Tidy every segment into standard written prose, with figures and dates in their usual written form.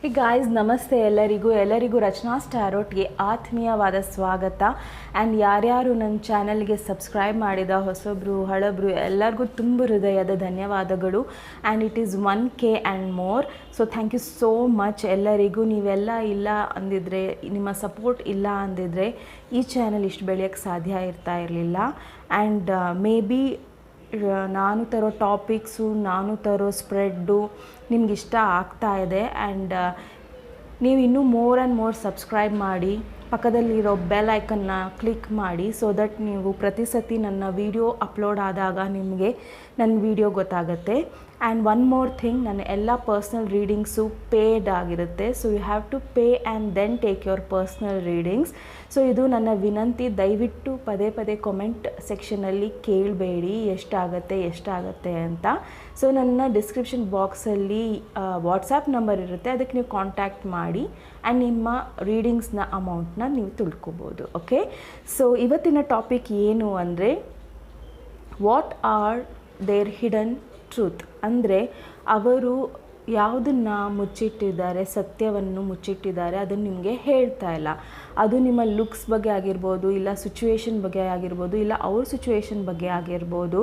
Hey guys, ನಮಸ್ತೆ ಎಲ್ಲರಿಗೂ ರಚನಾಸ್ ಟ್ಯಾರೋಟ್ಗೆ ಆತ್ಮೀಯವಾದ ಸ್ವಾಗತ. ಆ್ಯಂಡ್ ಯಾರ್ಯಾರು ನನ್ನ ಚಾನಲ್ಗೆ ಸಬ್ಸ್ಕ್ರೈಬ್ ಮಾಡಿದ ಹೊಸಬ್ರು ಹಳಬ್ರು ಎಲ್ಲರಿಗೂ ತುಂಬ ಹೃದಯದ ಧನ್ಯವಾದಗಳು. And it is 1K and more. So thank you so much ಎಲ್ಲರಿಗೂ. ನೀವೆಲ್ಲ ಇಲ್ಲ ಅಂದಿದ್ರೆ, ನಿಮ್ಮ ಸಪೋರ್ಟ್ ಇಲ್ಲ ಅಂದಿದ್ರೆ ಈ ಚಾನಲ್ ಇಷ್ಟು ಬೆಳೆಯೋಕ್ಕೆ ಸಾಧ್ಯ ಇರ್ತಾ ಇರಲಿಲ್ಲ. ಆ್ಯಂಡ್ ಮೇ ಬಿ ನಾನು ತರೋ ಟಾಪಿಕ್ಸು, ನಾನು ತರೋ ಸ್ಪ್ರೆಡ್ಡು ನಿಮ್ಗೆ ಇಷ್ಟ ಆಗ್ತಾ ಇದೆ. ಆ್ಯಂಡ್ ನೀವು ಇನ್ನೂ ಮೋರ್ ಆ್ಯಂಡ್ ಮೋರ್ ಸಬ್ಸ್ಕ್ರೈಬ್ ಮಾಡಿ, ಪಕ್ಕದಲ್ಲಿರೋ ಬೆಲ್ ಐಕನ್ನ ಕ್ಲಿಕ್ ಮಾಡಿ, ಸೊ ದಟ್ ನೀವು ಪ್ರತಿ ಸತಿ ನನ್ನ ವೀಡಿಯೋ ಅಪ್ಲೋಡ್ ಆದಾಗ ನಿಮಗೆ ನನ್ನ ವೀಡಿಯೋ ಗೊತ್ತಾಗುತ್ತೆ. ಆ್ಯಂಡ್ ಒನ್ ಮೋರ್ ಥಿಂಗ್, ನನ್ನ ಎಲ್ಲ ಪರ್ಸ್ನಲ್ ರೀಡಿಂಗ್ಸು ಪೇಯ್ಡ್ ಆಗಿರುತ್ತೆ. So you have to pay and then take your personal readings. So ಇದು ನನ್ನ ವಿನಂತಿ. ದಯವಿಟ್ಟು ಪದೇ ಪದೇ ಕಾಮೆಂಟ್ ಸೆಕ್ಷನಲ್ಲಿ ಕೇಳಬೇಡಿ ಎಷ್ಟಾಗುತ್ತೆ ಅಂತ. ಸೊ ನನ್ನ ಡಿಸ್ಕ್ರಿಪ್ಷನ್ ಬಾಕ್ಸಲ್ಲಿ ವಾಟ್ಸಾಪ್ ನಂಬರ್ ಇರುತ್ತೆ, ಅದಕ್ಕೆ ನೀವು ಕಾಂಟ್ಯಾಕ್ಟ್ ಮಾಡಿ ಆ್ಯಂಡ್ ನಿಮ್ಮ ರೀಡಿಂಗ್ಸ್ನ ಅಮೌಂಟ್ನ ನೀವು ತಿಳ್ಕೊಬೋದು. ಓಕೆ, ಸೊ ಇವತ್ತಿನ ಟಾಪಿಕ್ ಏನು ಅಂದರೆ, what are there hidden truth. ಅಂದರೆ ಅವರು ಯಾವುದನ್ನು ಮುಚ್ಚಿಟ್ಟಿದ್ದಾರೆ, ಸತ್ಯವನ್ನು ಮುಚ್ಚಿಟ್ಟಿದ್ದಾರೆ, ಅದನ್ನು ನಿಮಗೆ ಹೇಳ್ತಾ ಇಲ್ಲ. ಅದು ನಿಮ್ಮ ಲುಕ್ಸ್ ಬಗ್ಗೆ ಆಗಿರ್ಬೋದು, ಇಲ್ಲ ಸಿಚುವೇಶನ್ ಬಗ್ಗೆ ಆಗಿರ್ಬೋದು, ಇಲ್ಲ ಅವ್ರ ಸಿಚುವೇಶನ್ ಬಗ್ಗೆ ಆಗಿರ್ಬೋದು,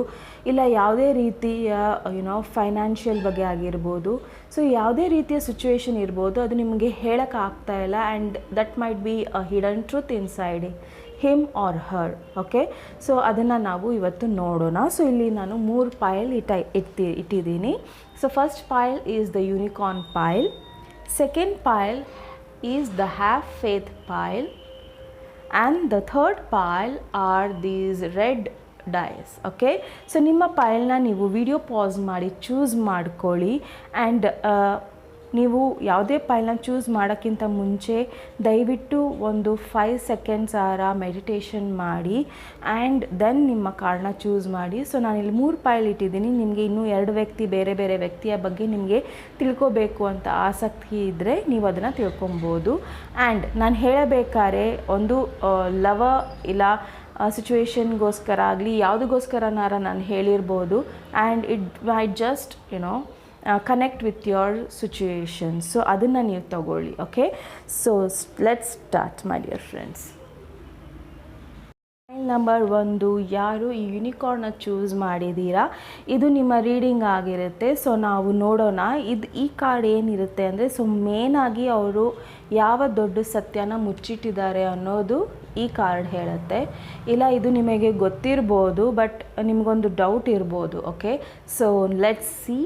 ಇಲ್ಲ ಯಾವುದೇ ರೀತಿಯ ಫೈನಾನ್ಷಿಯಲ್ ಬಗ್ಗೆ ಆಗಿರ್ಬೋದು. ಸೊ ಯಾವುದೇ ರೀತಿಯ ಸಿಚುವೇಶನ್ ಇರ್ಬೋದು, ಅದು ನಿಮಗೆ ಹೇಳೋಕ್ಕಾಗ್ತಾ ಇಲ್ಲ. And that might be a hidden truth inside him or her. Okay, so ಅದನ್ನು ನಾವು ಇವತ್ತು ನೋಡೋಣ. ಸೊ ಇಲ್ಲಿ ನಾನು 3 ಪೈಲ್ ಇಟ್ಟಿದ್ದೀನಿ. So first pile is the unicorn pile, second pile is the have faith pile, and the third pile are these red dice. Okay, so ನಿಮ್ಮ ಪೈಲ್ನ ನೀವು ವಿಡಿಯೋ ಪಾಸ್ ಮಾಡಿ ಚೂಸ್ ಮಾಡ್ಕೊಳ್ಳಿ. ಆ್ಯಂಡ್ ನೀವು ಯಾವುದೇ ಪೈಲ್ನ ಚೂಸ್ ಮಾಡೋಕ್ಕಿಂತ ಮುಂಚೆ ದಯವಿಟ್ಟು ಒಂದು 5 ಸೆಕೆಂಡ್ಸ್ ಮೆಡಿಟೇಷನ್ ಮಾಡಿ ಆ್ಯಂಡ್ ದೆನ್ ನಿಮ್ಮ ಕಾರ್ಡ್ನ ಚೂಸ್ ಮಾಡಿ. ಸೊ ನಾನಿಲ್ಲಿ 3 ಪೈಲ್ ಇಟ್ಟಿದ್ದೀನಿ. ನಿಮಗೆ ಇನ್ನೂ 2 ಬೇರೆ ಬೇರೆ ವ್ಯಕ್ತಿಯ ಬಗ್ಗೆ ನಿಮಗೆ ತಿಳ್ಕೊಬೇಕು ಅಂತ ಆಸಕ್ತಿ ಇದ್ದರೆ ನೀವು ಅದನ್ನು ತಿಳ್ಕೊಬೋದು. ಆ್ಯಂಡ್ ನಾನು ಹೇಳಬೇಕಾದ್ರೆ ಒಂದು ಲವ ಇಲ್ಲ ಸಿಚುವೇಶನ್ಗೋಸ್ಕರ ಆಗಲಿ ಯಾವುದಕ್ಕೋಸ್ಕರನಾರ ನಾನು ಹೇಳಿರ್ಬೋದು. And it my just connect with your situation. So ಅದನ್ನು ನೀವು ತಗೊಳ್ಳಿ. Okay, so let's start my dear friends. Pile number 1, ಯಾರು ಈ ಯೂನಿಕಾರ್ನ್ನ ಚೂಸ್ ಮಾಡಿದ್ದೀರಾ, ಇದು ನಿಮ್ಮ ರೀಡಿಂಗ್ ಆಗಿರುತ್ತೆ. ಸೊ ನಾವು ನೋಡೋಣ ಈ ಕಾರ್ಡ್ ಏನಿರುತ್ತೆ ಅಂದರೆ, ಸೊ ಮೇನಾಗಿ ಅವರು ಯಾವ ದೊಡ್ಡ ಸತ್ಯನ ಮುಚ್ಚಿಟ್ಟಿದ್ದಾರೆ ಅನ್ನೋದು ಈ ಕಾರ್ಡ್ ಹೇಳುತ್ತೆ. ಇಲ್ಲ ಇದು ನಿಮಗೆ ಗೊತ್ತಿರ್ಬೋದು, ಬಟ್ ನಿಮಗೊಂದು ಡೌಟ್ ಇರ್ಬೋದು. Okay, so let's see.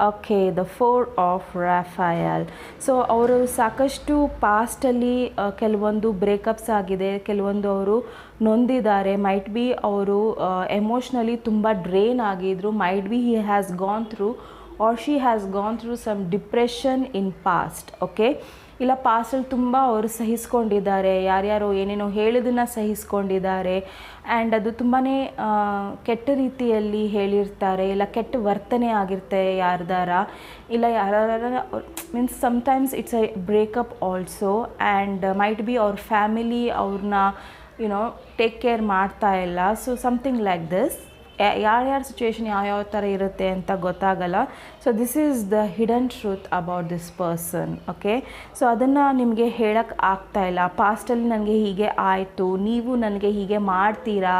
Okay, the 4 of Raphael. So ಅವರು ಸಾಕಷ್ಟು ಪಾಸ್ಟಲ್ಲಿ ಕೆಲವೊಂದು ಬ್ರೇಕಪ್ಸ್ ಆಗಿದೆ, ಕೆಲವೊಂದು ಅವರು ನೊಂದಿದ್ದಾರೆ. ಮೈಟ್ ಬಿ ಅವರು ಎಮೋಷ್ನಲಿ ತುಂಬ ಡ್ರೈನ್ ಆಗಿದ್ರು. Might be he has gone through or she has gone through some depression in past. Okay, ಇಲ್ಲ ಪಾಸ್ಟಲ್ಲಿ ತುಂಬ ಅವರು ಸಹಿಸ್ಕೊಂಡಿದ್ದಾರೆ, ಯಾರ್ಯಾರೋ ಏನೇನೋ ಹೇಳಿದ್ದನ್ನು ಸಹಿಸ್ಕೊಂಡಿದ್ದಾರೆ. ಆ್ಯಂಡ್ ಅದು ತುಂಬಾ ಕೆಟ್ಟ ರೀತಿಯಲ್ಲಿ ಹೇಳಿರ್ತಾರೆ, ಇಲ್ಲ ಕೆಟ್ಟ ವರ್ತನೆ ಆಗಿರುತ್ತೆ ಯಾರ್ದಾರ, ಇಲ್ಲ means sometimes it's A breakup also. And might B ಅವ್ರ ಫ್ಯಾಮಿಲಿ ಅವ್ರನ್ನ ಟೇಕ್ ಕೇರ್ ಮಾಡ್ತಾ ಇಲ್ಲ. So something like this. ಯಾರ್ಯಾರ ಸಿಚುವೇಶನ್ ಯಾವ್ಯಾವ ಥರ ಇರುತ್ತೆ ಅಂತ ಗೊತ್ತಾಗಲ್ಲ. So this is the hidden truth about this person. Okay, so ಅದನ್ನು ನಿಮಗೆ ಹೇಳೋಕ್ಕೆ ಆಗ್ತಾ ಇಲ್ಲ. ಪಾಸ್ಟಲ್ಲಿ ನನಗೆ ಹೀಗೆ ಆಯಿತು, ನೀವು ನನಗೆ ಹೀಗೆ ಮಾಡ್ತೀರಾ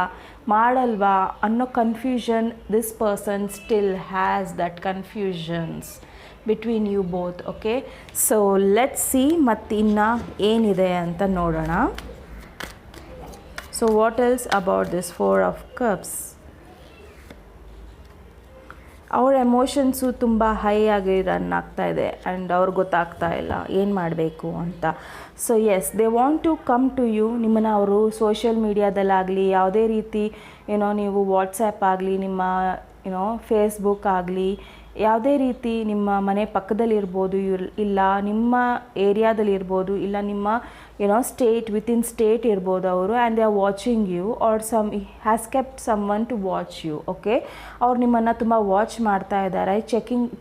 ಮಾಡಲ್ವಾ ಅನ್ನೋ confusion this person still has that confusions between you both. Okay, so let's see ಮತ್ತು ಇನ್ನು ಏನಿದೆ ಅಂತ ನೋಡೋಣ. So what else about this 4 of cups. ಅವ್ರ ಎಮೋಷನ್ಸು ತುಂಬ ಹೈ ಆಗಿ ರನ್ ಆಗ್ತಾ ಇದೆ ಆ್ಯಂಡ್ ಅವ್ರಿಗೆ ಗೊತ್ತಾಗ್ತಾ ಇಲ್ಲ ಏನು ಮಾಡಬೇಕು ಅಂತ. So yes, they want to come to you. ನಿಮ್ಮನ್ನು ಅವರು ಸೋಷಿಯಲ್ ಮೀಡಿಯಾದಲ್ಲಾಗಲಿ, ಯಾವುದೇ ರೀತಿ ನೀವು ವಾಟ್ಸ್ಯಾಪ್ ಆಗಲಿ, ನಿಮ್ಮ ಫೇಸ್ಬುಕ್ ಆಗಲಿ, ಯಾವುದೇ ರೀತಿ ನಿಮ್ಮ ಮನೆ ಪಕ್ಕದಲ್ಲಿರ್ಬೋದು, ಇಲ್ಲ ನಿಮ್ಮ ಏರಿಯಾದಲ್ಲಿರ್ಬೋದು, ಇಲ್ಲ ನಿಮ್ಮ ಸ್ಟೇಟ್ ವಿತಿನ್ ಸ್ಟೇಟ್ ಇರ್ಬೋದು ಅವರು, and they are watching you, or has kept someone to watch you. Okay, ಅವ್ರು ನಿಮ್ಮನ್ನು ತುಂಬ ವಾಚ್ ಮಾಡ್ತಾ ಇದ್ದಾರೆ,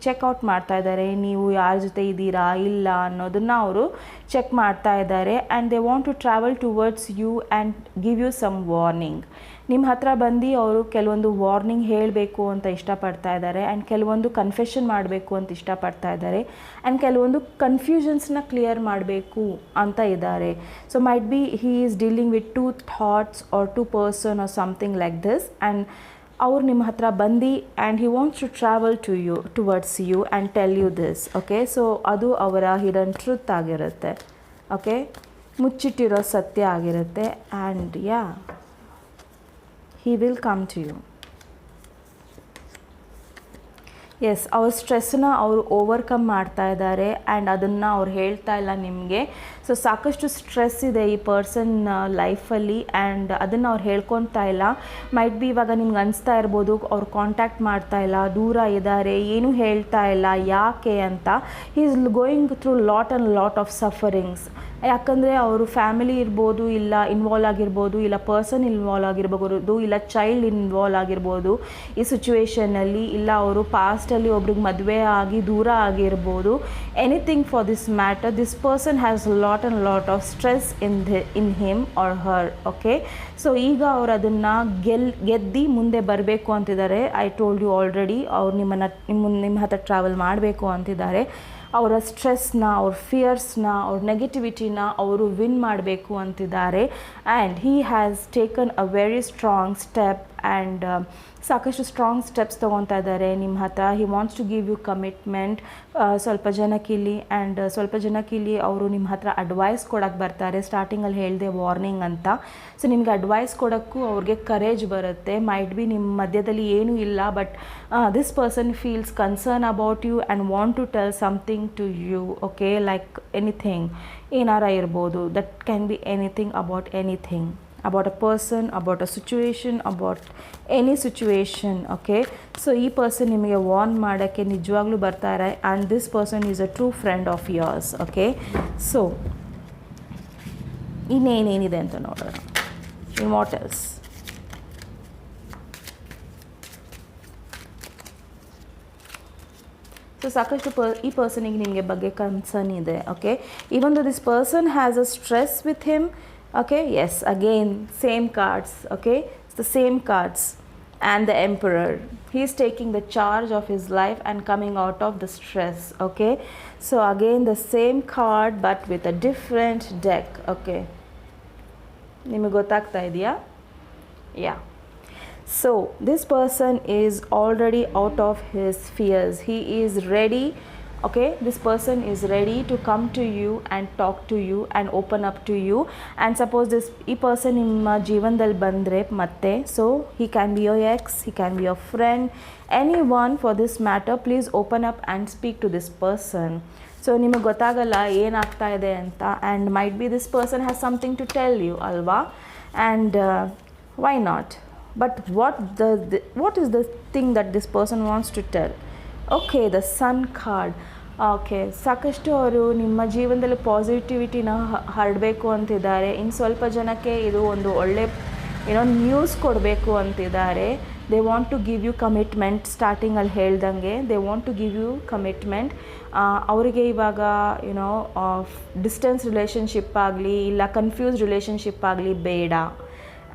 ಚೆಕ್ಔಟ್ ಮಾಡ್ತಾ ಇದ್ದಾರೆ, ನೀವು ಯಾರ ಜೊತೆ ಇದ್ದೀರಾ ಇಲ್ಲ ಅನ್ನೋದನ್ನು ಅವರು ಚೆಕ್ ಮಾಡ್ತಾ ಇದ್ದಾರೆ. And they want to travel towards you and give you some warning. ನಿಮ್ಮ ಹತ್ರ ಬಂದು ಅವರು ಕೆಲವೊಂದು ವಾರ್ನಿಂಗ್ ಹೇಳಬೇಕು ಅಂತ ಇಷ್ಟಪಡ್ತಾ ಇದ್ದಾರೆ, ಆ್ಯಂಡ್ ಕೆಲವೊಂದು ಕನ್ಫೆಷನ್ ಮಾಡಬೇಕು ಅಂತ ಇಷ್ಟಪಡ್ತಾ ಇದ್ದಾರೆ, ಆ್ಯಂಡ್ ಕೆಲವೊಂದು ಕನ್ಫ್ಯೂಷನ್ಸ್ನ ಕ್ಲಿಯರ್ ಮಾಡಬೇಕು ಅಂತ ಇದ್ದಾರೆ. So might be he is dealing with 2 thoughts or 2 person or something like this. And ಅವ್ರು ನಿಮ್ಮ ಹತ್ರ ಬಂದು and he wants to travel towards you and tell you this. Okay, so ಅದು ಅವರ ಹಿಡನ್ ಟ್ರುತ್ ಆಗಿರುತ್ತೆ. ಓಕೆ, ಮುಚ್ಚಿಟ್ಟಿರೋ ಸತ್ಯ ಆಗಿರುತ್ತೆ. And he will come to you. Yes, ಅವ್ರ ಸ್ಟ್ರೆಸ್ನ ಅವರು ಓವರ್ಕಮ್ ಮಾಡ್ತಾ ಇದ್ದಾರೆ, ಆ್ಯಂಡ್ ಅದನ್ನು ಅವ್ರು ಹೇಳ್ತಾ ಇಲ್ಲ ನಿಮಗೆ. ಸೊ ಸಾಕಷ್ಟು ಸ್ಟ್ರೆಸ್ ಇದೆ ಈ ಪರ್ಸನ್ ಲೈಫಲ್ಲಿ, ಆ್ಯಂಡ್ ಅದನ್ನು ಅವ್ರು ಹೇಳ್ಕೊತಾ ಇಲ್ಲ. ಮೈಟ್ ಬಿ ಇವಾಗ ನಿಮ್ಗೆ ಅನಿಸ್ತಾ ಇರ್ಬೋದು ಅವ್ರು ಕಾಂಟ್ಯಾಕ್ಟ್ ಮಾಡ್ತಾ ಇಲ್ಲ, ದೂರ ಇದ್ದಾರೆ, ಏನೂ ಹೇಳ್ತಾ ಇಲ್ಲ, ಯಾಕೆ ಅಂತ. He is going through lot of sufferings. ಯಾಕಂದರೆ ಅವರು ಫ್ಯಾಮಿಲಿ ಇರ್ಬೋದು, ಇಲ್ಲ ಇನ್ವಾಲ್ವ್ ಆಗಿರ್ಬೋದು, ಇಲ್ಲ ಪರ್ಸನ್ ಇನ್ವಾಲ್ವ್ ಆಗಿರ್ಬೋದು, ಇಲ್ಲ ಚೈಲ್ಡ್ ಇನ್ವಾಲ್ವ್ ಆಗಿರ್ಬೋದು ಈ ಸಿಚುವೇಷನ್ನಲ್ಲಿ, ಇಲ್ಲ ಅವರು ಪಾಸ್ಟಲ್ಲಿ ಒಬ್ರಿಗೆ ಮದುವೆ ಆಗಿ ದೂರ ಆಗಿರ್ಬೋದು. Anything for this matter, this person has lot of stress in him or her. Okay, so ಈಗ ಅವರು ಅದನ್ನು ಗೆದ್ದು ಮುಂದೆ ಬರಬೇಕು ಅಂತಿದ್ದಾರೆ. ಐ ಟೋಲ್ಡ್ ಯು ಆಲ್ರೆಡಿ, ಅವ್ರು ನಿಮ್ಮ ಹತ್ರ ಟ್ರಾವೆಲ್ ಮಾಡಬೇಕು ಅಂತಿದ್ದಾರೆ. ಅವರ ಸ್ಟ್ರೆಸ್ನ, ಅವ್ರ ಫಿಯರ್ಸ್ನ, ಅವ್ರ ನೆಗೆಟಿವಿಟಿನ ಅವರು ವಿನ್ ಮಾಡಬೇಕು ಅಂತಿದ್ದಾರೆ. And he has taken a very strong step, and ಸಾಕಷ್ಟು ಸ್ಟ್ರಾಂಗ್ ಸ್ಟೆಪ್ಸ್ ತೊಗೊತಾ ಇದ್ದಾರೆ ನಿಮ್ಮ ಹತ್ರ. He wants to give you commitment. ಸ್ವಲ್ಪ ಜನಕ್ಕಿಲ್ಲಿ ಅವರು ನಿಮ್ಮ ಹತ್ರ ಅಡ್ವೈಸ್ ಕೊಡೋಕ್ಕೆ ಬರ್ತಾರೆ. ಸ್ಟಾರ್ಟಿಂಗಲ್ಲಿ ಹೇಳಿದೆ ವಾರ್ನಿಂಗ್ ಅಂತ. ಸೊ ನಿಮಗೆ ಅಡ್ವೈಸ್ ಕೊಡೋಕ್ಕೂ ಅವ್ರಿಗೆ ಕರೇಜ್ ಬರುತ್ತೆ. ಮೈಟ್ ಬಿ ನಿಮ್ಮ ಮಧ್ಯದಲ್ಲಿ ಏನೂ ಇಲ್ಲ, but this person feels concern about you and want to tell something to you. Okay, like anything, ಏನಾರ ಇರ್ಬೋದು. That can be anything about anything, about a person, about a situation, about any situation. Okay, so ಈ person ನಿಮಗೆ warn ಮಾಡೋಕ್ಕೆ ನಿಜವಾಗ್ಲೂ ಬರ್ತಾರೆ, and this person is a true friend of yours. Okay, so ಇನ್ನೇನೇನಿದೆ ಅಂತ ನೋಡೋಣ. What else? ಸೊ ಸಾಕಷ್ಟು ಈ ಪರ್ಸನಿಗೆ ನಿಮಗೆ ಬಗ್ಗೆ ಕನ್ಸರ್ನ್ ಇದೆ. Okay, even though this person has a stress with him. Okay, yes, again same cards. Okay, it's the same cards, and the Emperor, he is taking the charge of his life and coming out of the stress. Okay, so again the same card but with a different deck. Okay, ನಿಮಗೆ ಗೊತ್ತಾಗ್ತಾ ಇದೆಯಾ? Yeah, so this person is already out of his fears. He is ready. Okay, this person is ready to come to you and talk to you and open up to you. And suppose ಈ person ನಿಮ್ಮ ಜೀವನದಲ್ಲಿ ಬಂದರೆ ಮತ್ತೆ, so he can be your ex, he can be your friend, anyone for this matter. Please open up and speak to this person. So ನಿಮಗೆ ಗೊತ್ತಾಗಲ್ಲ ಏನಾಗ್ತಾ ಇದೆ ಅಂತ, and might be this person has something to tell you ಅಲ್ವಾ, and why not. But what is the thing that this person wants to tell? Okay, the sun card. Okay, ಸಾಕಷ್ಟು ಅವರು ನಿಮ್ಮ ಜೀವನದಲ್ಲಿ ಪಾಸಿಟಿವಿಟಿನ ಹರಡಬೇಕು ಅಂತಿದ್ದಾರೆ. ಇನ್ನು ಸ್ವಲ್ಪ ಜನಕ್ಕೆ ಇದು ಒಂದು ಒಳ್ಳೆ ನ್ಯೂಸ್ ಕೊಡಬೇಕು ಅಂತಿದ್ದಾರೆ. They want to give you commitment. ಸ್ಟಾರ್ಟಿಂಗಲ್ಲಿ ಹೇಳ್ದಂಗೆ they want to give you commitment. ಅವರಿಗೆ ಇವಾಗ ಡಿಸ್ಟೆನ್ಸ್ ರಿಲೇಷನ್ಶಿಪ್ ಆಗಲಿ, ಇಲ್ಲ ಕನ್ಫ್ಯೂಸ್ ರಿಲೇಷನ್ಶಿಪ್ ಆಗಲಿ ಬೇಡ.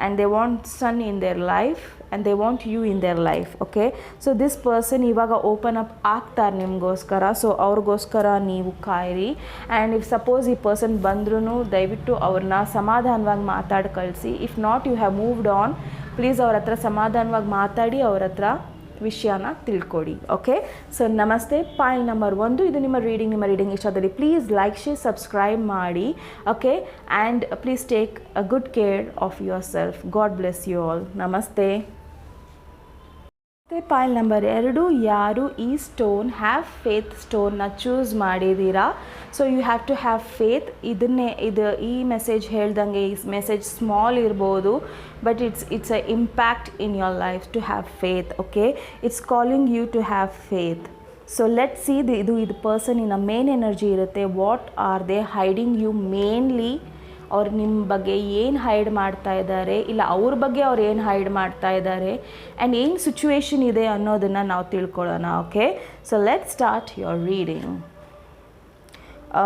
And they want son in their life, and they want you in their life. Okay, so this person ಇವಾಗ open up ಆಗ್ತಾರೆ ನಿಮಗೋಸ್ಕರ. ಸೊ ಅವ್ರಿಗೋಸ್ಕರ ನೀವು ಕಾಯಿರಿ. ಆ್ಯಂಡ್ ಇಫ್ ಸಪೋಸ್ ಈ ಪರ್ಸನ್ ಬಂದ್ರೂ ದಯವಿಟ್ಟು ಅವ್ರನ್ನ ಸಮಾಧಾನವಾಗಿ ಮಾತಾಡಿ ಕಳಿಸಿ. If not, you have moved on. Please ಅವ್ರ ಹತ್ರ ಸಮಾಧಾನವಾಗಿ ಮಾತಾಡಿ, ಅವ್ರ ಹತ್ರ ವಿಷಯನ ತಿಳ್ಕೊಡಿ. ಓಕೆ, ಸೊ ನಮಸ್ತೆ. ಪಾಯಿಂಟ್ ನಂಬರ್ 1, ಇದು ನಿಮ್ಮ ರೀಡಿಂಗ್ ಇಷ್ಟದಲ್ಲಿ ಪ್ಲೀಸ್ ಲೈಕ್, ಶೇರ್, ಸಬ್ಸ್ಕ್ರೈಬ್ ಮಾಡಿ. Okay, and please take a good care of yourself. God bless you all. ನಮಸ್ತೆ. ಮತ್ತು ಪಾಯಿಂಟ್ ನಂಬರ್ 2, ಯಾರು ಈ ಸ್ಟೋನ್ ಹ್ಯಾವ್ ಫೇತ್ ಸ್ಟೋನ್ನ ಚೂಸ್ ಮಾಡಿದ್ದೀರಾ, so you have to have faith. ಈ message ಹೇಳ್ದಂಗೆ ಈ ಮೆಸೇಜ್ ಸ್ಮಾಲ್ ಇರ್ಬೋದು, but it's a impact in your life to have faith. Okay, it's calling you to have faith. So let see ಇದು ಪರ್ಸನಿನ main energy ಇರುತ್ತೆ. What are they hiding you mainly ಅವ್ರು ನಿಮ್ಮ ಬಗ್ಗೆ ಏನು ಹೈಡ್ ಮಾಡ್ತಾ ಇದ್ದಾರೆ, ಇಲ್ಲ ಅವ್ರ ಬಗ್ಗೆ ಅವ್ರು ಏನು ಹೈಡ್ ಮಾಡ್ತಾ ಇದ್ದಾರೆ ಆ್ಯಂಡ್ ಏನು ಸಿಚುವೇಶನ್ ಇದೆ ಅನ್ನೋದನ್ನು ನಾವು ತಿಳ್ಕೊಳ್ಳೋಣ. Okay, so let's start your reading.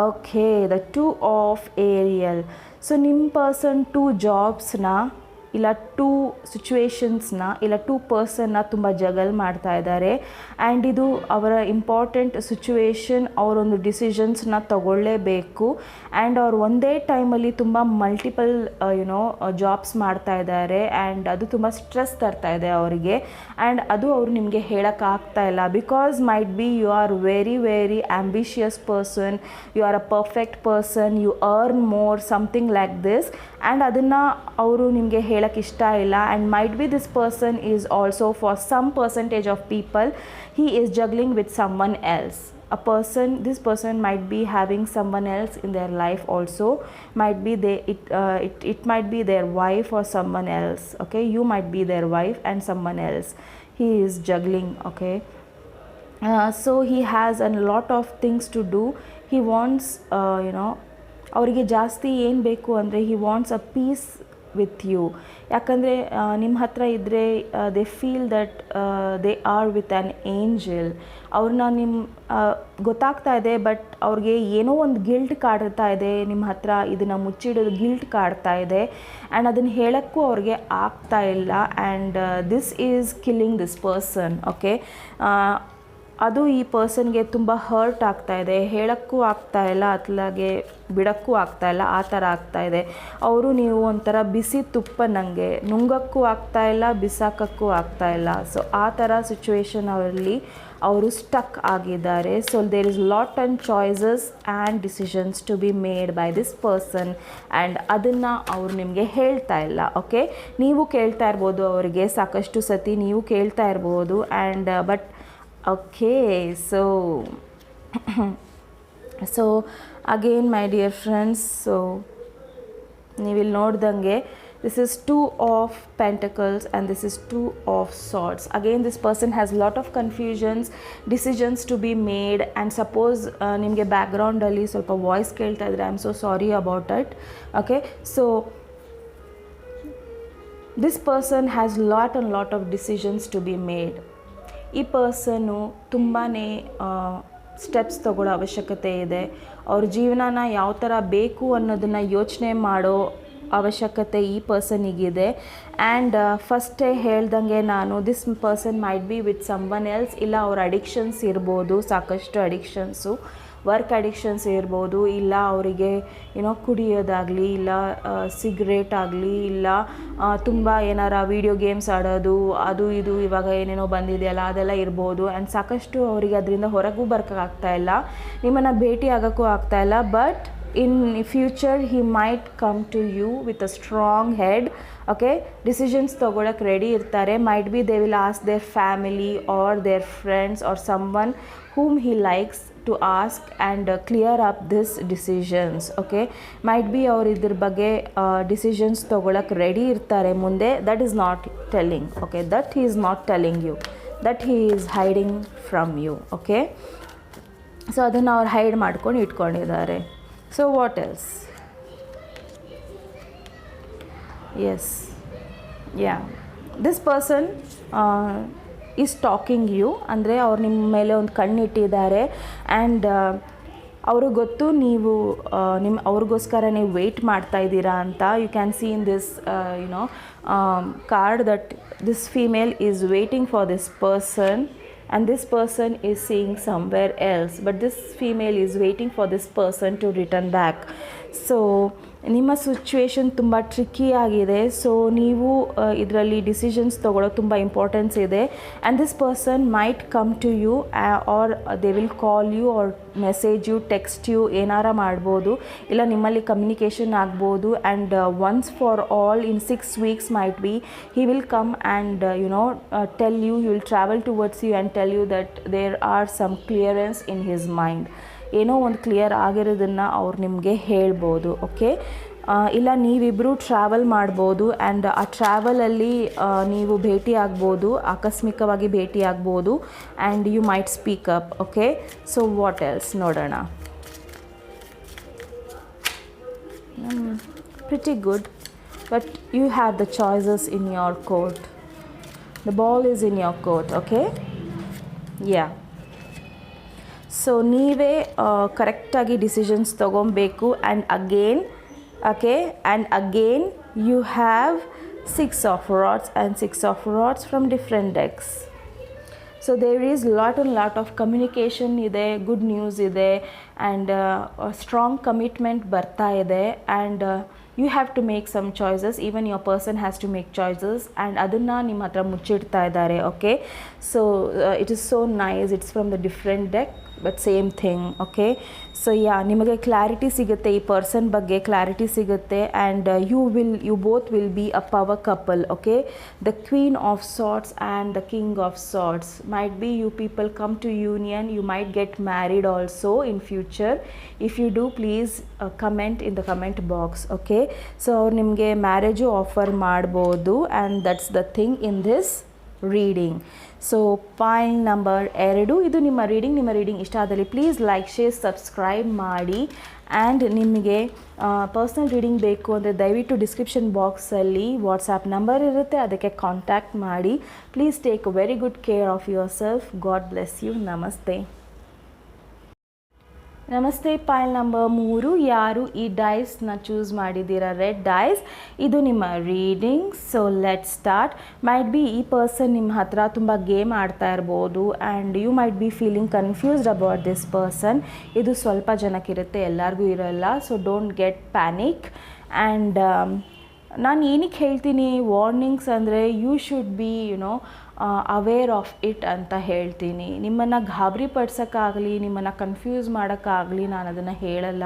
Okay, the 2 of aerial. So ನಿಮ್ಮ ಪರ್ಸನ್ 2 ಜಾಬ್ಸ್ನ ಇಲ್ಲ 2 ಸಿಚುವೇಶನ್ಸ್ನ ಇಲ್ಲ 2 ಪರ್ಸನ್ನ ತುಂಬ ಜಗಲ್ ಮಾಡ್ತಾ ಇದ್ದಾರೆ. ಆ್ಯಂಡ್ ಇದು ಅವರ ಇಂಪಾರ್ಟೆಂಟ್ ಸಿಚುವೇಶನ್. ಅವರೊಂದು ಡಿಸಿಷನ್ಸ್ನ ತಗೊಳ್ಳೇಬೇಕು. ಆ್ಯಂಡ್ ಅವ್ರು ಒಂದೇ ಟೈಮಲ್ಲಿ ತುಂಬ ಮಲ್ಟಿಪಲ್ ಜಾಬ್ಸ್ ಮಾಡ್ತಾ ಇದ್ದಾರೆ. ಆ್ಯಂಡ್ ಅದು ತುಂಬ ಸ್ಟ್ರೆಸ್ ತರ್ತಾ ಇದೆ ಅವರಿಗೆ. ಆ್ಯಂಡ್ ಅದು ಅವರು ನಿಮಗೆ ಹೇಳೋಕ್ಕಾಗ್ತಾ ಇಲ್ಲ. Because might be you are very very ambitious person, you are a perfect person, you earn more, something like this. And ಅದನ್ನು ಅವರು ನಿಮಗೆ ಹೇಳೋಕ್ಕೆ ಇಷ್ಟ ಇಲ್ಲ. And might be this person is also for some percentage of people he is juggling with someone else. This person might be having someone else in their life also. Might be it might be their wife or someone else. Okay, you might be their wife and someone else he is juggling. Okay, so he has a lot of things to do. He wants ಅವರಿಗೆ ಜಾಸ್ತಿ ಏನು ಬೇಕು ಅಂದರೆ he wants a peace with you. ಯಾಕಂದರೆ ನಿಮ್ಮ ಹತ್ರ ಇದ್ದರೆ they feel that they are with an angel. ಅವ್ರನ್ನ ಗೊತ್ತಾಗ್ತಾ ಇದೆ, ಬಟ್ ಅವ್ರಿಗೆ ಏನೋ ಒಂದು ಗಿಲ್ಟ್ ಕಾಡ್ತಾ ಇದೆ. ನಿಮ್ಮ ಹತ್ರ ಇದನ್ನು ಮುಚ್ಚಿಡೋದು ಗಿಲ್ಟ್ ಕಾಡ್ತಾ ಇದೆ. ಆ್ಯಂಡ್ ಅದನ್ನು ಹೇಳೋಕ್ಕೂ ಅವ್ರಿಗೆ ಆಗ್ತಾ ಇಲ್ಲ. And this is killing this person. Okay, ಅದು ಈ ಪರ್ಸನ್ಗೆ ತುಂಬ ಹರ್ಟ್ ಆಗ್ತಾ ಇದೆ. ಹೇಳೋಕ್ಕೂ ಆಗ್ತಾ ಇಲ್ಲ, ಅತ್ಲಾಗೆ ಬಿಡೋಕ್ಕೂ ಆಗ್ತಾ ಇಲ್ಲ, ಆ ಥರ ಆಗ್ತಾ ಇದೆ. ಅವರು ನೀವು ಒಂಥರ ಬಿಸಿ ತುಪ್ಪ ನನಗೆ ನುಂಗಕ್ಕೂ ಆಗ್ತಾ ಇಲ್ಲ, ಬಿಸಾಕಕ್ಕೂ ಆಗ್ತಾ ಇಲ್ಲ. ಸೊ ಆ ಥರ ಸಿಚುವೇಶನ್ ಅವರಲ್ಲಿ ಅವರು ಸ್ಟಕ್ ಆಗಿದ್ದಾರೆ. So there is lot and choices and decisions to be made by this person. And ಅದನ್ನು ಅವರು ನಿಮಗೆ ಹೇಳ್ತಾ ಇಲ್ಲ. ಓಕೆ, ನೀವು ಕೇಳ್ತಾ ಇರ್ಬೋದು, ಅವರಿಗೆ ಸಾಕಷ್ಟು ಸತಿ ನೀವು ಕೇಳ್ತಾ ಇರ್ಬೋದು. And but okay, so again my dear friends, so ನೀವು ಇಲ್ಲಿ ನೋಡ್ದಂಗೆ this is 2 of pentacles and this is 2 of swords. Again this person has lot of confusions, decisions to be made. And suppose ನಿಮಗೆ background ಅಲ್ಲಿ ಸ್ವಲ್ಪ voice ಕೇಳ್ತಾ ಇದ್ರೆ I am so sorry about it. Okay, so this person has lot and lot of decisions to be made. ಈ ಪರ್ಸನ್ನು ತುಂಬಾ steps ತಗೊಳ್ಳೋ ಅವಶ್ಯಕತೆ ಇದೆ. ಅವ್ರ ಜೀವನನ ಯಾವ ಥರ ಬೇಕು ಅನ್ನೋದನ್ನು ಯೋಚನೆ ಮಾಡೋ ಅವಶ್ಯಕತೆ ಈ ಪರ್ಸನಿಗಿದೆ. ಆ್ಯಂಡ್ ಫಸ್ಟೇ ಹೇಳ್ದಂಗೆ ನಾನು this person might be with someone else. ಇಲ್ಲ ಅವ್ರ ಅಡಿಕ್ಷನ್ಸ್ ಇರ್ಬೋದು, ಸಾಕಷ್ಟು ಅಡಿಕ್ಷನ್ಸು, ವರ್ಕ್ ಅಡಿಕ್ಷನ್ಸ್ ಇರ್ಬೋದು, ಇಲ್ಲ ಅವರಿಗೆ ಕುಡಿಯೋದಾಗಲಿ, ಇಲ್ಲ ಸಿಗರೇಟ್ ಆಗಲಿ, ಇಲ್ಲ ತುಂಬ ಏನಾರ ವೀಡಿಯೋ ಗೇಮ್ಸ್ ಆಡೋದು, ಅದು ಇದು ಇವಾಗ ಏನೇನೋ ಬಂದಿದೆಯಲ್ಲ ಅದೆಲ್ಲ ಇರ್ಬೋದು. ಆ್ಯಂಡ್ ಸಾಕಷ್ಟು ಅವರಿಗೆ ಅದರಿಂದ ಹೊರಗೂ ಬರ್ಕೋಕ್ಕಾಗ್ತಾ ಇಲ್ಲ, ನಿಮ್ಮನ್ನು ಭೇಟಿ ಆಗೋಕ್ಕೂ ಆಗ್ತಾಯಿಲ್ಲ. But in future he might come to you with a strong head. Okay, decisions ತಗೊಳ್ಳೋಕೆ ರೆಡಿ ಇರ್ತಾರೆ. might be they will ask their family or their friends or someone whom he likes to ask and clear up this decisions. Okay, might be ಅವ್ರು ಇದ್ರ ಬಗ್ಗೆ decisions ತಗೊಳ್ಳೋಕೆ ready ಇರ್ತಾರೆ ಮುಂದೆ. that is not telling. Okay, that he is not telling you, that he is hiding from you. Okay, so ಅದನ್ನು ಅವ್ರು hide ಮಾಡ್ಕೊಂಡು ಇಟ್ಕೊಂಡಿದ್ದಾರೆ. So what else? Yes, yeah, this person is stalking you. ಅಂದರೆ ಅವ್ರು ನಿಮ್ಮ ಮೇಲೆ ಒಂದು ಕಣ್ಣಿಟ್ಟಿದ್ದಾರೆ. ಆ್ಯಂಡ್ ಅವ್ರಿಗೆ ಗೊತ್ತು ನೀವು ಅವ್ರಿಗೋಸ್ಕರ ನೀವು ವೆಯ್ಟ್ ಮಾಡ್ತಾ ಇದ್ದೀರಾ ಅಂತ. You can see in this card that this female is waiting for this person. And this person is seeing somewhere else, but this female is waiting for this person to return back. So ನಿಮ್ಮ situation ತುಂಬ tricky ಆಗಿದೆ. So ನೀವು ಇದರಲ್ಲಿ decisions ತೊಗೊಳ್ಳೋದು ತುಂಬ importance ಇದೆ. And this person might come to you or they will call you or message you, text you, ಏನಾರ ಮಾಡ್ಬೋದು. ಇಲ್ಲ ನಿಮ್ಮಲ್ಲಿ ಕಮ್ಯುನಿಕೇಷನ್ ಆಗ್ಬೋದು. And once for all in 6 weeks might be he will come and tell you, he will travel towards you and tell you that there are some clearance in his mind. ಏನೋ ಒಂದು clear ಆಗಿರೋದನ್ನು ಅವ್ರು ನಿಮಗೆ ಹೇಳ್ಬೋದು. Okay, ಇಲ್ಲ ನೀವಿಬ್ಬರು travel ಮಾಡ್ಬೋದು. And ಆ ಟ್ರಾವೆಲಲ್ಲಿ ನೀವು ಭೇಟಿ ಆಗ್ಬೋದು, ಆಕಸ್ಮಿಕವಾಗಿ ಭೇಟಿ ಆಗ್ಬೋದು. And you might speak up. Okay, so what else ನೋಡೋಣ. pretty good, but you have the choices in your court. The ball is in your court, okay? Yeah. So ನೀವೇ ಕರೆಕ್ಟಾಗಿ ಡಿಸಿಷನ್ಸ್ ತೊಗೊಬೇಕು. And again okay, and again you have 6 of rods and 6 of rods from different decks. So there is lot of communication ಇದೆ, good news ಇದೆ, and strong commitment ಬರ್ತಾ ಇದೆ. And you have to make some choices. Even your person has to make choices, and ಅದನ್ನು ನಿಮ್ಮ ಹತ್ರ ಮುಚ್ಚಿಡ್ತಾ ಇದ್ದಾರೆ. Okay, so it is so nice. It's from the different deck but same thing. Okay, so yeah, ನಿಮಗೆ clarity ಸಿಗುತ್ತೆ, ಈ person ಬಗ್ಗೆ clarity ಸಿಗುತ್ತೆ. And you both will be a power couple. Okay, the queen of swords and the king of swords. Might be you people come to union. You might get married also in future. If you do, please comment in the comment box. Okay, so ಅವ್ರು ನಿಮಗೆ marriage offer ಮಾಡ್ಬೋದು. And that's the thing in this reading. So point number 2, ಇದು ನಿಮ್ಮ reading ಇಷ್ಟ ಆದಲ್ಲಿ please like, share, subscribe ಮಾಡಿ. And ನಿಮಗೆ personal reading ಬೇಕು ಅಂದರೆ ದಯವಿಟ್ಟು ಡಿಸ್ಕ್ರಿಪ್ಷನ್ ಬಾಕ್ಸಲ್ಲಿ ವಾಟ್ಸಾಪ್ ನಂಬರ್ ಇರುತ್ತೆ, ಅದಕ್ಕೆ ಕಾಂಟ್ಯಾಕ್ಟ್ ಮಾಡಿ. Please take very good care of yourself. God bless you. ನಮಸ್ತೆ. ನಮಸ್ತೆ. ಪಾಯಿಲ್ ನಂಬರ್ 3, ಯಾರು ಈ ಡೈಸ್ನ ಚೂಸ್ ಮಾಡಿದ್ದೀರಾ, ರೆಡ್ ಡೈಸ್, ಇದು ನಿಮ್ಮ reading. So let start. Might be ಈ ಪರ್ಸನ್ ನಿಮ್ಮ ಹತ್ರ ತುಂಬ ಗೇಮ್ ಆಡ್ತಾ ಇರ್ಬೋದು. And you might be feeling confused about this person. ಇದು ಸ್ವಲ್ಪ ಜನಕ್ಕಿರುತ್ತೆ, ಎಲ್ಲರಿಗೂ ಇರೋಲ್ಲ. So don't get panic. And ನಾನು ಏನಕ್ಕೆ ಹೇಳ್ತೀನಿ ವಾರ್ನಿಂಗ್ಸ್ ಅಂದರೆ, you should be aware of it ಅಂತ ಹೇಳ್ತೀನಿ. ನಿಮ್ಮನ್ನು ಗಾಬರಿ ಪಡ್ಸೋಕ್ಕಾಗಲಿ, ನಿಮ್ಮನ್ನು ಕನ್ಫ್ಯೂಸ್ ಮಾಡೋಕ್ಕಾಗಲಿ ನಾನು ಅದನ್ನು ಹೇಳಲ್ಲ.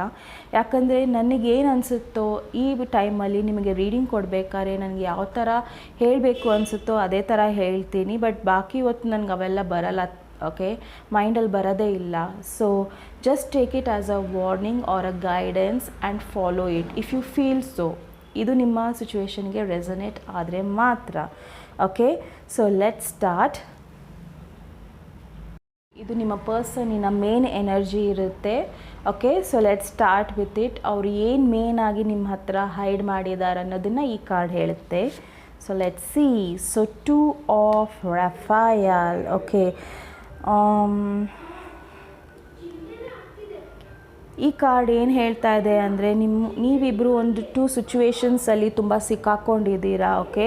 ಯಾಕಂದರೆ ನನಗೇನು ಅನಿಸುತ್ತೋ ಈ ಟೈಮಲ್ಲಿ ನಿಮಗೆ ರೀಡಿಂಗ್ ಕೊಡಬೇಕಾದ್ರೆ ನನಗೆ ಯಾವ ಥರ ಹೇಳಬೇಕು ಅನಿಸುತ್ತೋ ಅದೇ ಥರ ಹೇಳ್ತೀನಿ. ಬಟ್ ಬಾಕಿ ಹೊತ್ತು ನನಗೆ ಅವೆಲ್ಲ ಬರಲ್ಲ. ಓಕೆ, ಮೈಂಡಲ್ಲಿ ಬರೋದೇ ಇಲ್ಲ. So just take it as a warning or a guidance and follow it if you feel so. ಇದು ನಿಮ್ಮ ಸಿಚುವೇಶನ್ಗೆ ರೆಸನೇಟ್ ಆದರೆ ಮಾತ್ರ. Okay, so let start. ಇದು ನಿಮ್ಮ ಪರ್ಸನ್ನಿನ ಮೇನ್ ಎನರ್ಜಿ ಇರುತ್ತೆ. Okay, so let start with it. ಅವ್ರು ಏನು ಮೇನ್ ಆಗಿ ನಿಮ್ಮ ಹತ್ರ ಹೈಡ್ ಮಾಡಿದ್ದಾರೆ ಅನ್ನೋದನ್ನು ಈ ಕಾರ್ಡ್ ಹೇಳುತ್ತೆ. So let see. So 2 of Raphael. Okay, ಈ ಕಾರ್ಡ್ ಏನು ಹೇಳ್ತಾ ಇದೆ ಅಂದರೆ, ನೀವಿಬ್ಬರು ಒಂದು 2 ಸಿಚುವೇಶನ್ಸಲ್ಲಿ ತುಂಬ ಸಿಕ್ಕಾಕೊಂಡಿದ್ದೀರಾ. Okay,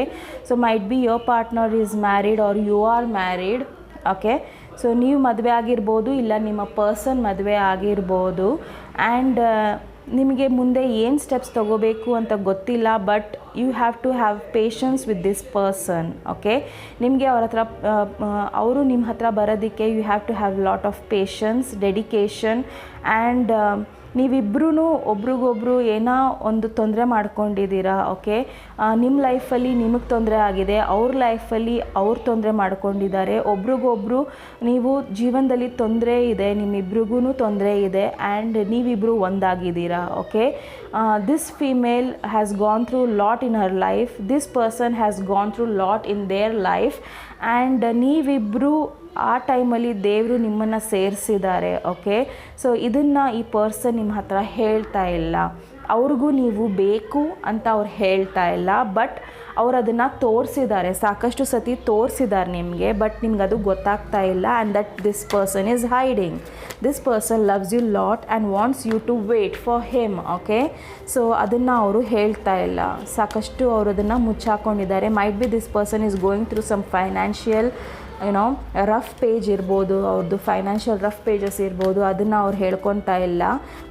so might be your partner is married or you are married. Okay, so ನೀವು ಮದುವೆ ಆಗಿರ್ಬೋದು, ಇಲ್ಲ ನಿಮ್ಮ ಪರ್ಸನ್ ಮದುವೆ ಆಗಿರ್ಬೋದು. ಆ್ಯಂಡ್ ನಿಮಗೆ ಮುಂದೆ ಏನು ಸ್ಟೆಪ್ಸ್ ತೊಗೋಬೇಕು ಅಂತ ಗೊತ್ತಿಲ್ಲ. But you have to have patience with this person. Okay, ನಿಮಗೆ ಅವ್ರ ಹತ್ರ ಅವರು ನಿಮ್ಮ ಹತ್ರ ಬರೋದಕ್ಕೆ you have to have lot of patience, dedication. And ನೀವಿಬ್ಬರೂ ಒಬ್ರಿಗೊಬ್ರು ಏನೋ ಒಂದು ತೊಂದರೆ ಮಾಡ್ಕೊಂಡಿದ್ದೀರಾ. ಓಕೆ, ನಿಮ್ಮ ಲೈಫಲ್ಲಿ ನಿಮಗೆ ತೊಂದರೆ ಆಗಿದೆ, ಅವ್ರ ಲೈಫಲ್ಲಿ ಅವ್ರು ತೊಂದರೆ ಮಾಡ್ಕೊಂಡಿದ್ದಾರೆ. ಒಬ್ರಿಗೊಬ್ರು ನೀವು ಜೀವನದಲ್ಲಿ ತೊಂದರೆ ಇದೆ, ನಿಮ್ಮಿಬ್ರಿಗೂ ತೊಂದರೆ ಇದೆ. ಆ್ಯಂಡ್ ನೀವಿಬ್ಬರು ಒಂದಾಗಿದ್ದೀರಾ. Okay, this female has gone through lot in her life. This person has gone through lot in their life. And ನೀವಿಬ್ಬರು ಆ ಟೈಮಲ್ಲಿ ದೇವರು ನಿಮ್ಮನ್ನು ಸೇರಿಸಿದ್ದಾರೆ. ಓಕೆ, ಸೊ ಇದನ್ನು ಈ ಪರ್ಸನ್ ನಿಮ್ಮ ಹತ್ರ ಹೇಳ್ತಾ ಇಲ್ಲ. ಅವ್ರಿಗೂ ನೀವು ಬೇಕು ಅಂತ ಅವ್ರು ಹೇಳ್ತಾ ಇಲ್ಲ. ಬಟ್ ಅವ್ರು ಅದನ್ನು ತೋರಿಸಿದ್ದಾರೆ, ಸಾಕಷ್ಟು ಸತಿ ತೋರಿಸಿದ್ದಾರೆ ನಿಮಗೆ. ಬಟ್ ನಿಮ್ಗೆ ಅದು ಗೊತ್ತಾಗ್ತಾ ಇಲ್ಲ. And that this person is hiding. This person loves you lot and wants you to wait for him. Okay, so ಅದನ್ನು ಅವರು ಹೇಳ್ತಾ ಇಲ್ಲ. ಸಾಕಷ್ಟು ಅವರು ಅದನ್ನು ಮುಚ್ಚಾಕೊಂಡಿದ್ದಾರೆ. Might be this person is going through some financial rough page ಇರ್ಬೋದು, ಅವ್ರದ್ದು ಫೈನಾನ್ಷಿಯಲ್ ರಫ್ ಪೇಜಸ್ ಇರ್ಬೋದು. ಅದನ್ನು ಅವ್ರು ಹೇಳ್ಕೊತಾ ಇಲ್ಲ.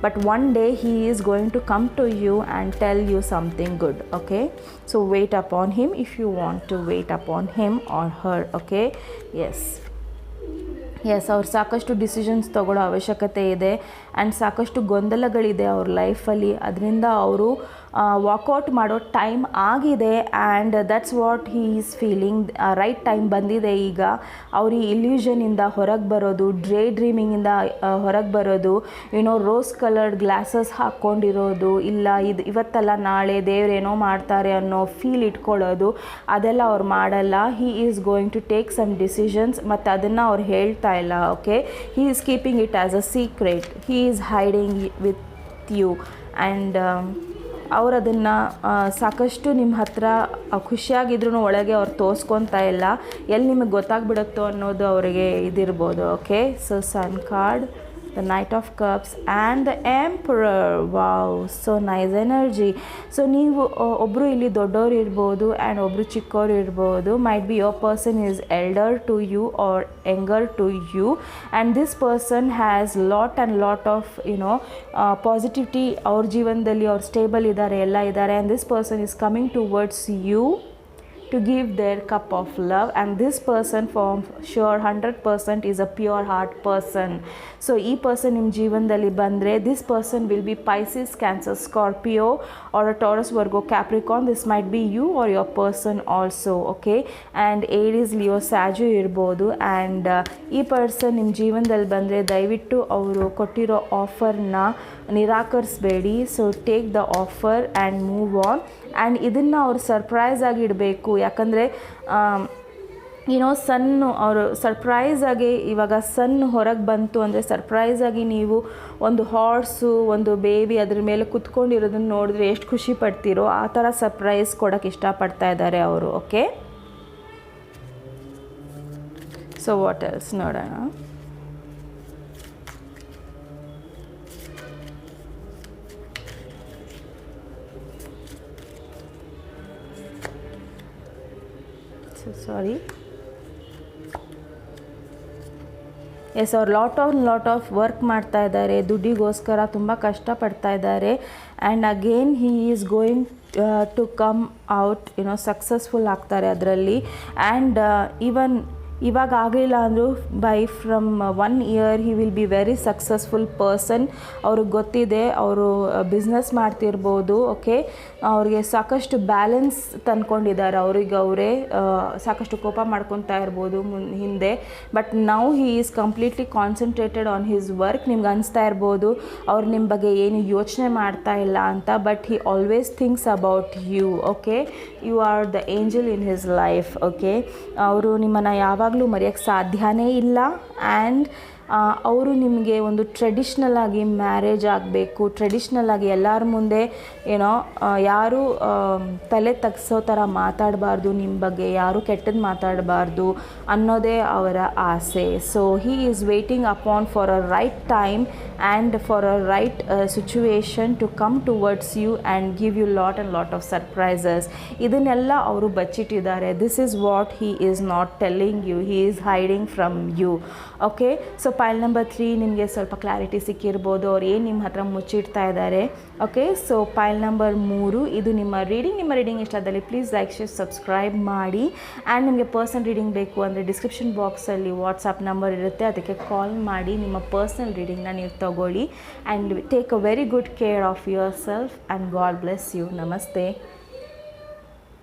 But one day he is going to come to you and tell you something good. Okay, so wait upon him if you want to wait upon him or her. Okay, yes, ಅವ್ರು ಸಾಕಷ್ಟು decisions ತೊಗೊಳ್ಳೋ ಅವಶ್ಯಕತೆ ಇದೆ. And ಸಾಕಷ್ಟು ಗೊಂದಲಗಳಿದೆ ಅವ್ರ ಲೈಫಲ್ಲಿ. ಅದರಿಂದ ಅವರು ವಾಕೌಟ್ ಮಾಡೋ ಟೈಮ್ ಆಗಿದೆ. And that's what he is feeling. Right time ಬಂದಿದೆ ಈಗ. ಅವ್ರು ಈ ಇಲ್ಯೂಷನಿಂದ ಹೊರಗೆ ಬರೋದು, ಡ್ರೀಮಿಂಗಿಂದ ಹೊರಗೆ ಬರೋದು, ರೋಸ್ ಕಲರ್ಡ್ ಗ್ಲಾಸಸ್ ಹಾಕ್ಕೊಂಡಿರೋದು, ಇಲ್ಲ ಇವತ್ತಲ್ಲ ನಾಳೆ ದೇವ್ರೇನೋ ಮಾಡ್ತಾರೆ ಅನ್ನೋ ಫೀಲ್ ಇಟ್ಕೊಳ್ಳೋದು, ಅದೆಲ್ಲ ಅವ್ರು ಮಾಡಲ್ಲ. He is going to take some decisions. ಮತ್ತು ಅದನ್ನು ಅವ್ರು ಹೇಳ್ತಾ ಇಲ್ಲ. Okay, he is keeping it as a secret. He is hiding with you. And ಅವ್ರು ಅದನ್ನು ಸಾಕಷ್ಟು ನಿಮ್ಮ ಹತ್ರ ಖುಷಿಯಾಗಿದ್ರೂ ಒಳಗೆ ಅವ್ರು ತೋರಿಸ್ಕೊತಾ ಇಲ್ಲ, ಎಲ್ಲಿ ನಿಮಗೆ ಗೊತ್ತಾಗ್ಬಿಡುತ್ತೋ ಅನ್ನೋದು ಅವರಿಗೆ ಇದಿರ್ಬೋದು. Okay, so sun card, the Knight of Cups and the Emperor. Wow, so nice energy. So ನೀವು ಒಬ್ಬರು ಇಲ್ಲಿ ದೊಡ್ಡವರು ಇರ್ಬೋದು ಆ್ಯಂಡ್ ಒಬ್ಬರು ಚಿಕ್ಕವರು ಇರ್ಬೋದು. Might be your person is elder to you or younger to you, and this person has lot of positivity ಅವ್ರ ಜೀವನದಲ್ಲಿ. ಅವ್ರು ಸ್ಟೇಬಲ್ ಇದ್ದಾರೆ, ಎಲ್ಲ ಇದ್ದಾರೆ, and this person is coming towards you to give their cup of love, and this person for sure 100% is a pure heart person. So ee person nim jeevandalli bandre, this person will be Pisces, Cancer, Scorpio or a Taurus, Virgo, Capricorn. This might be you or your person also. Okay, and Aries, Leo, Sag irbodu, and ee person nim jeevandalli bandre ದಯವಿಟ್ಟು ಅವರು ಕೊಟ್ಟಿರೋ ಆಫರ್ನ ನಿರಾಕರಿಸಬೇಡಿ. So take the offer and move on. And ಇದನ್ನು ಅವ್ರು surprise ಆಗಿ ಇಡಬೇಕು, ಯಾಕಂದರೆ ಸನ್ನು ಅವರು ಸರ್ಪ್ರೈಸಾಗಿ, ಇವಾಗ ಸನ್ ಹೊರಗೆ ಬಂತು ಅಂದರೆ ಸರ್ಪ್ರೈಸಾಗಿ ನೀವು ಒಂದು ಹಾರ್ಸು, ಒಂದು ಬೇಬಿ ಅದ್ರ ಮೇಲೆ ಕುತ್ಕೊಂಡಿರೋದನ್ನು ನೋಡಿದ್ರೆ ಎಷ್ಟು ಖುಷಿ ಪಡ್ತೀರೋ ಆ ಥರ ಸರ್ಪ್ರೈಸ್ ಕೊಡೋಕ್ಕೆ ಇಷ್ಟಪಡ್ತಾ ಇದ್ದಾರೆ ಅವರು. ಓಕೆ, ಸೊ ವಾಟ್ ಎಲ್ಸ್ ನೋಡೋಣ. ಸಾರಿ, ಎಸ್, ಅವ್ರು ಲಾಟ್ ಆಫ್ ವರ್ಕ್ ಮಾಡ್ತಾ ಇದ್ದಾರೆ, ದುಡ್ಡಿಗೋಸ್ಕರ ತುಂಬ ಕಷ್ಟಪಡ್ತಾ ಇದ್ದಾರೆ. And again he is going to come out, successful ಆಗ್ತಾರೆ ಅದರಲ್ಲಿ. ಆ್ಯಂಡ್ ಈವನ್ ಇವಾಗ ಆಗಲಿಲ್ಲ ಅಂದರೂ from 1 year he will be very successful person. ಅವ್ರಿಗೆ ಗೊತ್ತಿದೆ, ಅವರು ಬಿಸ್ನೆಸ್ ಮಾಡ್ತಿರ್ಬೋದು. ಓಕೆ, ಅವ್ರಿಗೆ ಸಾಕಷ್ಟು ಬ್ಯಾಲೆನ್ಸ್ ತಂದ್ಕೊಂಡಿದ್ದಾರೆ, ಅವ್ರಿಗೆ ಅವರೇ ಸಾಕಷ್ಟು ಕೋಪ ಮಾಡ್ಕೊತಾ ಇರ್ಬೋದು ಹಿಂದೆ, but now he is completely concentrated on his work. ನಿಮ್ಗೆ ಅನಿಸ್ತಾ ಇರ್ಬೋದು ಅವ್ರು ನಿಮ್ಮ ಬಗ್ಗೆ ಏನು ಯೋಚನೆ ಮಾಡ್ತಾ ಇಲ್ಲ ಅಂತ, but he always thinks about you. Okay, you are the angel in his life. Okay, ಅವರು ನಿಮ್ಮನ್ನು ಯಾವಾಗಲೂ ಮರೆಯೋಕ್ಕೆ ಸಾಧ್ಯನೇ ಇಲ್ಲ. ಆ್ಯಂಡ್ ಅವರು ನಿಮಗೆ ಒಂದು ಟ್ರೆಡಿಷ್ನಲ್ ಆಗಿ ಮ್ಯಾರೇಜ್ ಆಗಬೇಕು, ಟ್ರೆಡಿಷ್ನಲ್ ಆಗಿ ಎಲ್ಲರ ಮುಂದೆ ಯಾರು ತಲೆ ತಗ್ಸೋ ಥರ ಮಾತಾಡಬಾರ್ದು, ನಿಮ್ಮ ಬಗ್ಗೆ ಯಾರು ಕೆಟ್ಟದ್ದು ಮಾತಾಡಬಾರ್ದು ಅನ್ನೋದೇ ಅವರ ಆಸೆ. So he is waiting upon for a right time and for a right situation to come towards you and give you lot of surprises. ಇದನ್ನೆಲ್ಲ ಅವರು ಬಚ್ಚಿಟ್ಟಿದ್ದಾರೆ. This is what he is not telling you, he is hiding from you. Okay, so pile number 3 ನಿಮಗೆ ಸ್ವಲ್ಪ clarity ಸಿಕ್ಕಿರ್ಬೋದು, ಅವ್ರು ಏನು ನಿಮ್ಮ ಹತ್ರ ಮುಚ್ಚಿಡ್ತಾ ಇದ್ದಾರೆ. ಓಕೆ, ಸೊ ಪೈಲ್ ನಂಬರ್ 3 ಇದು ನಿಮ್ಮ ರೀಡಿಂಗ್ ಇಷ್ಟದಲ್ಲಿ ಪ್ಲೀಸ್ ಲೈಕ್, ಶೇರ್, ಸಬ್ಸ್ಕ್ರೈಬ್ ಮಾಡಿ. ಆ್ಯಂಡ್ ನಿಮಗೆ ಪರ್ಸನಲ್ ರೀಡಿಂಗ್ ಬೇಕು ಅಂದರೆ ಡಿಸ್ಕ್ರಿಪ್ಷನ್ ಬಾಕ್ಸಲ್ಲಿ ವಾಟ್ಸಪ್ ನಂಬರ್ ಇರುತ್ತೆ, ಅದಕ್ಕೆ ಕಾಲ್ ಮಾಡಿ ನಿಮ್ಮ ಪರ್ಸನಲ್ ರೀಡಿಂಗ್ನ ನೀವು ತಗೊಳ್ಳಿ. And take a very good care of yourself and God bless you. ನಮಸ್ತೆ.